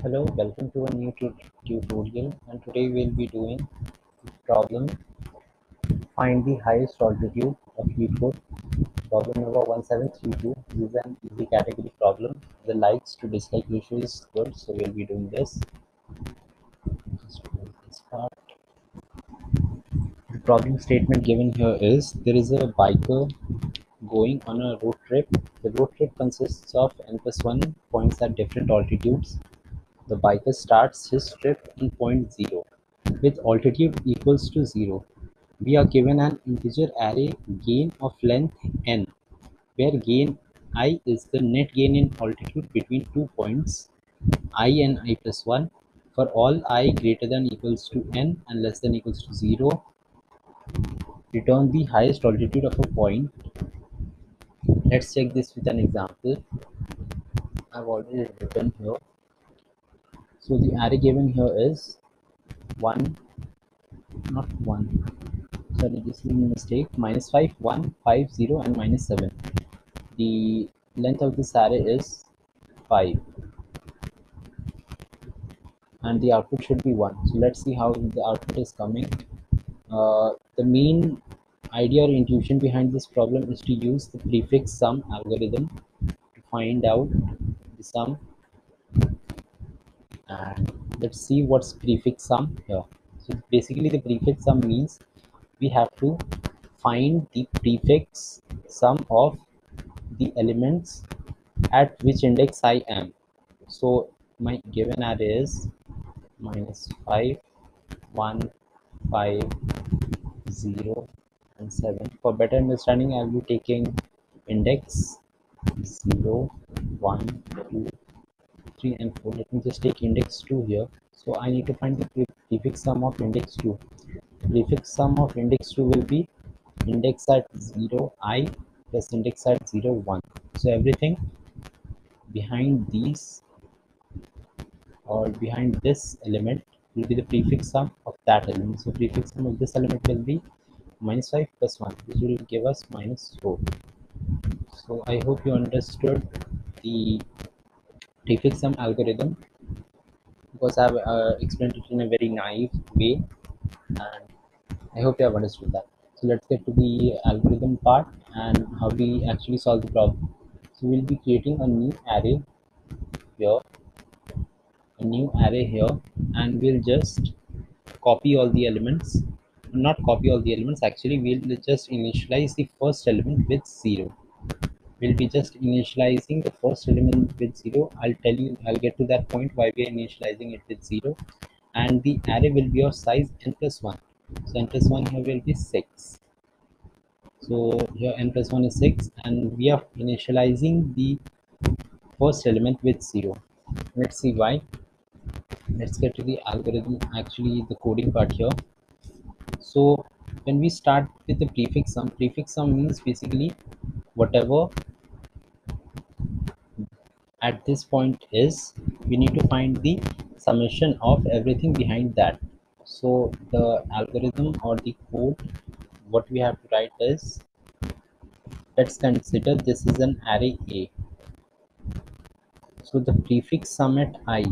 Hello, welcome to a new tutorial, and today we'll be doing the problem find the highest altitude of heat code. Problem number 1732. This is an easy category problem. The likes to dislike ratio is good, so we'll be doing this. Just move this part. The problem statement given here is there is a biker going on a road trip. The road trip consists of n plus 1 points at different altitudes. The biker starts his trip in point 0 with altitude equals to 0. We are given an integer array gain of length n, where gain I is the net gain in altitude between 2 points I and I plus 1 for all I greater than equals to n and less than equals to 0. Return the highest altitude of a point. Let's check this with an example. I've already written here. So the array given here is 1, not 1, sorry, this is a mistake, -5, 1, 5, 0 and -7. The length of this array is 5 and the output should be 1. So let's see how the output is coming. The main idea or intuition behind this problem is to use the prefix sum algorithm to find out the sum, and let's see what's prefix sum here. So basically the prefix sum means we have to find the prefix sum of the elements at which index I am. So my given array is -5, 1, 5, 0 and 7. For better understanding, I'll be taking index 0, 1, 2, 3 and 4. Let me just take index 2 here. So I need to find the prefix sum of index 2. The prefix sum of index 2 will be index at 0 I plus index at 0 1. So everything behind these or behind this element will be the prefix sum of that element. So prefix sum of this element will be -5 plus 1, which will give us -4. So I hope you understood the prefix sum algorithm, because I've explained it in a very naive way, and I hope you have understood that. So let's get to the algorithm part and how we actually solve the problem. So we'll be creating a new array here, and we'll just copy all the elements. Not copy all the elements, actually we'll just initialize the first element with 0. We'll be just initializing the first element with 0. I'll get to that point why we are initializing it with 0. And the array will be of size n plus 1. So n plus 1 here will be 6. So here n plus 1 is 6, and we are initializing the first element with 0. Let's see why. Let's get to the algorithm, actually the coding part here. So when we start with the prefix sum means basically whatever at this point is, we need to find the summation of everything behind that. So the algorithm or the code, what we have to write is, let's consider this is an array A. So the prefix sum at I,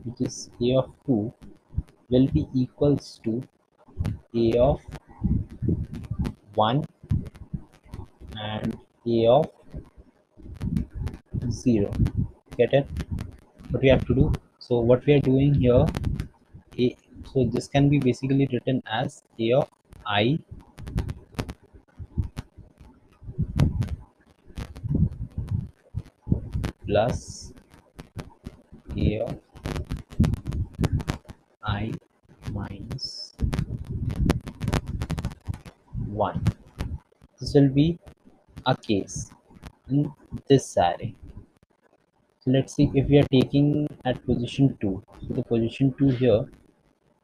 which is A of 2, will be equals to A of 1 and A of 0. Get it? What we have to do? So what we are doing here, so this can be basically written as A of I plus A of I minus 1. This will be a case in this array. So let's see if we are taking at position 2. So the position 2 here,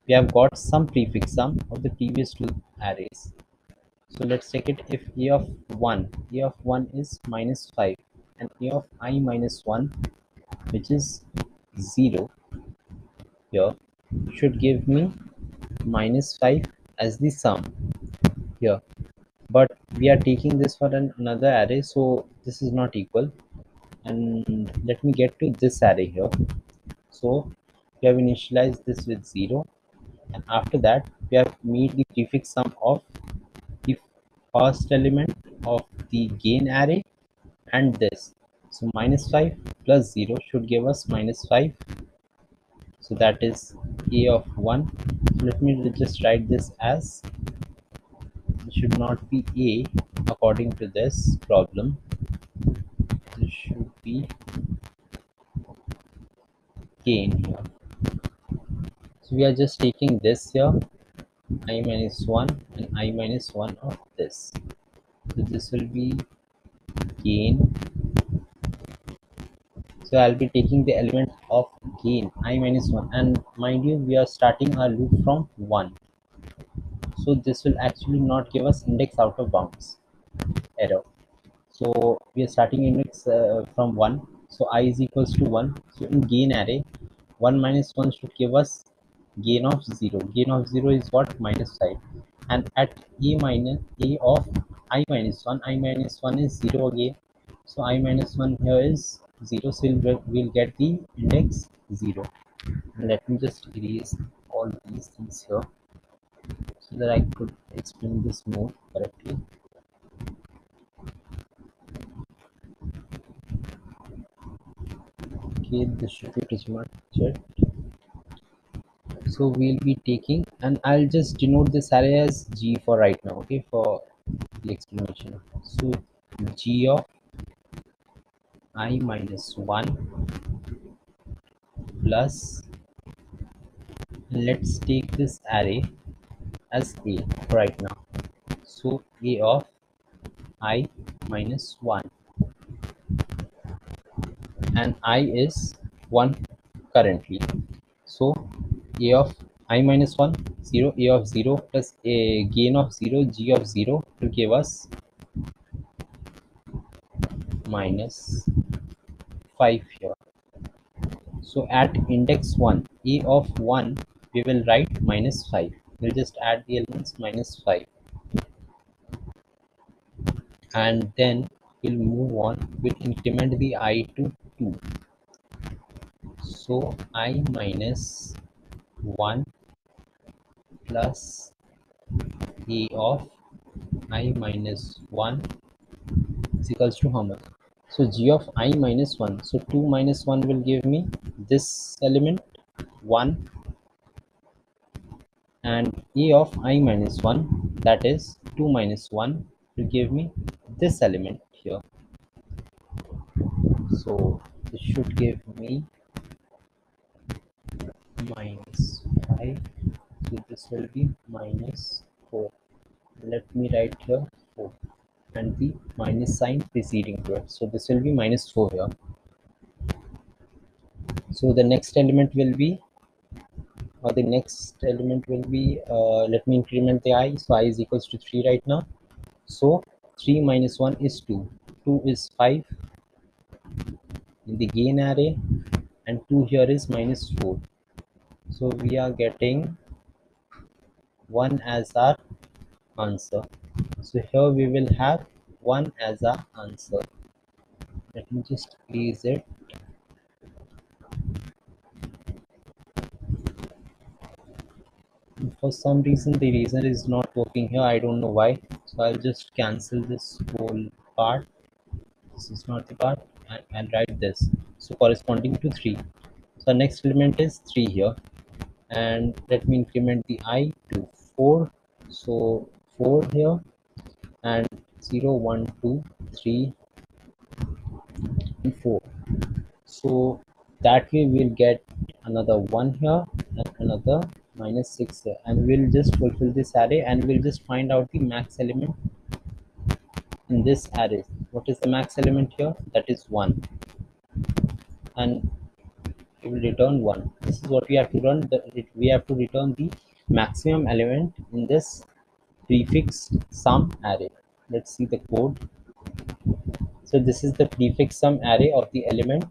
we have got some prefix sum of the previous two arrays. So let's check it. If A of 1 is -5, and A of I minus 1, which is 0 here, should give me -5 as the sum here. But we are taking this for another array, so this is not equal. and let me get to this array here. So we have initialized this with 0, and after that we have made the prefix sum of the first element of the gain array and this. So -5 plus 0 should give us -5, so that is a of 1. So let me just write this as, it should not be a according to this problem, this should be gain here. So we are just taking this here, I minus 1 and I minus 1 of this. So this will be gain. So I'll be taking the element of gain I minus 1, and mind you we are starting our loop from 1. So this will actually not give us index out of bounds error. So we are starting index from 1. So I is equals to 1. So in gain array 1 minus 1 should give us gain of 0. Gain of 0 is what? -5. And at a of I minus 1, I minus 1 is 0 again. So I minus 1 here is 0. So we'll get the index 0. And let me just erase all these things here so that I could explain this more correctly. Okay, this should be pretty much it. So we'll be taking, and I'll just denote this array as G for right now, okay, for the explanation. So G of I minus 1 plus, let's take this array as A for right now. So A of I minus 1, and I is 1 currently. So a of I minus 1, 0, a of 0 plus a gain of 0, g of 0 will give us minus 5 here. So at index 1, a of 1, we will write minus 5. We'll just add the elements -5, and then we'll move on. We'll increment the I to 2. So I minus 1 plus a of I minus 1 is equals to how much? So g of I minus 1. So 2 minus 1 will give me this element 1, and a of I minus 1, that is 2 minus 1, will give me this element here. So this should give me -5. So this will be -4. Let me write here 4 and the minus sign preceding to it. So this will be -4 here. So the next element will be, let me increment the I. So I is equals to 3 right now. So 3 minus 1 is 2. 2 is 5 in the gain array, and 2 here is -4. So we are getting 1 as our answer. So here we will have 1 as our answer. Let me just erase it. For some reason the eraser is not working here, I don't know why. So I'll just cancel this whole part. This is not the part, and I'll write this. So corresponding to 3. So next element is 3 here, and let me increment the I to 4. So 4 here, and 0, 1, 2, 3, and 4. So that way we'll get another 1 here and another -6 here, and we'll just fulfill this array, and we'll just find out the max element in this array. What is the max element here? That is 1, and we will return 1. This is what we have to run. We have to return the maximum element in this prefixed sum array. Let's see the code. So this is the prefix sum array of the element,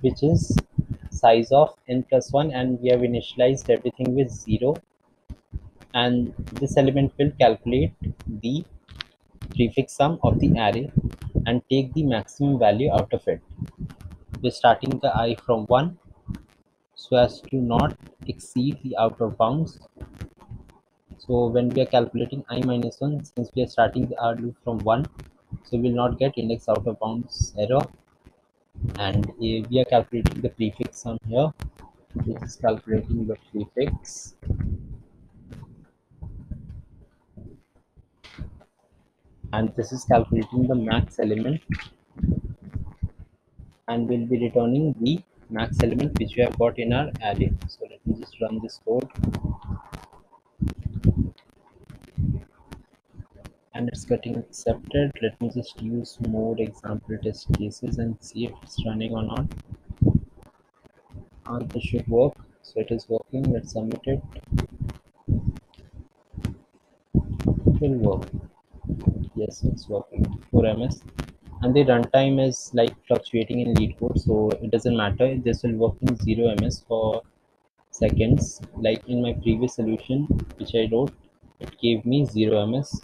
which is size of n plus 1, and we have initialized everything with 0, and this element will calculate the prefix sum of the array. and take the maximum value out of it. We're starting the I from 1 so as to not exceed the outer bounds. So when we are calculating I minus 1, since we are starting the R loop from 1, so we will not get index out of bounds error. And we are calculating the prefix sum here, which is calculating the prefix, and this is calculating the max element, and we'll be returning the max element which we have got in our array. So let me just run this code, and it's getting accepted. Let me just use more example test cases and see if it's running or not. This should work. So it is working. Let's submit it. It will work. Yes, it's working. 4ms, and the runtime is like fluctuating in LeetCode, so it doesn't matter. This will work in 0ms for seconds. Like in my previous solution which I wrote, it gave me 0ms.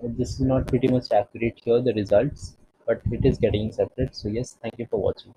This is not pretty much accurate here, the results, but it is getting accepted. So yes, thank you for watching.